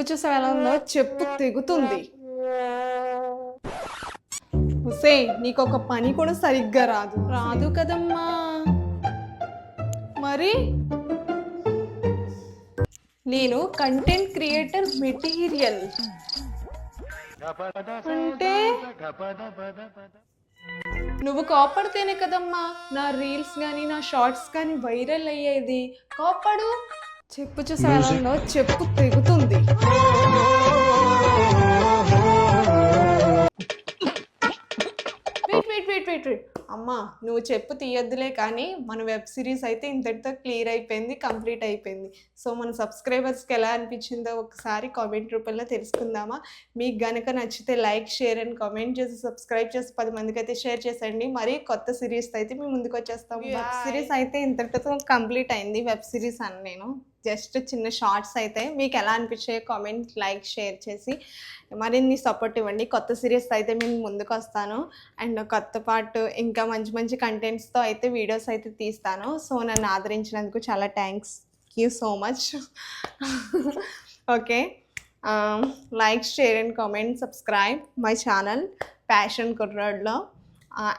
చూసావా ఎలా ఉందో? చెప్పు తెగుతుంది. హుసే నీకొక పని కూడా సరిగ్గా రాదు కదమ్మా. మరి నేను కంటెంట్ క్రియేటర్ మెటీరియల్ అంటే నువ్వు కోపడితేనే కదమ్మా నా రీల్స్ కానీ నా షార్ట్స్ కానీ వైరల్ అయ్యేది. కోపడు. చెప్పు చూసా ఎలా ఉందో? చెప్పు తెగుతుంది. వెయిట్ అమ్మా, నువ్వు చెప్పు తీయద్దులే, కానీ మన వెబ్ సిరీస్ అయితే ఇంతటితో క్లియర్ అయిపోయింది, కంప్లీట్ అయిపోయింది. సో మన సబ్స్క్రైబర్స్కి ఎలా అనిపించిందో ఒకసారి కామెంట్ రూపంలో తెలుసుకుందామా? మీకు గనక నచ్చితే లైక్, షేర్ అండ్ కామెంట్ చేసి సబ్స్క్రైబ్ చేసి 10 మందికి అయితే షేర్ చేసేయండి. మరి కొత్త సిరీస్ అయితే మేము ముందుకు వచ్చేస్తాం. వెబ్ సిరీస్ అయితే ఇంతటితో కంప్లీట్ అయింది. వెబ్ సిరీస్ అని నేను జస్ట్ చిన్న షార్ట్స్ అయితే మీకు ఎలా అనిపించాయో కామెంట్, లైక్, షేర్ చేసి మరిన్ని సపోర్ట్ ఇవ్వండి. కొత్త సిరీస్ అయితే మేము ముందుకు వస్తాను అండ్ కొత్త పార్ట్ ఇంకా మంచి మంచి కంటెంట్స్తో అయితే వీడియోస్ అయితే తీస్తాను. సో నన్ను ఆదరించినందుకు చాలా thanks you so much. Okay, like, share and comment, subscribe my channel passion కుర్రాడ్లో.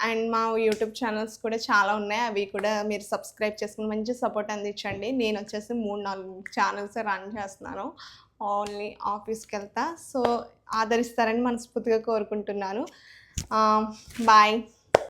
అండ్ మా యూట్యూబ్ ఛానల్స్ కూడా చాలా ఉన్నాయి, అవి కూడా మీరు సబ్స్క్రైబ్ చేసుకుని మంచి సపోర్ట్ అందించండి. నేను వచ్చేసి 3-4 ఛానల్స్ రన్ చేస్తున్నాను. ఓన్లీ ఆఫీస్కి వెళ్తా. సో ఆదరిస్తారని మనస్ఫూర్తిగా కోరుకుంటున్నాను. బాయ్.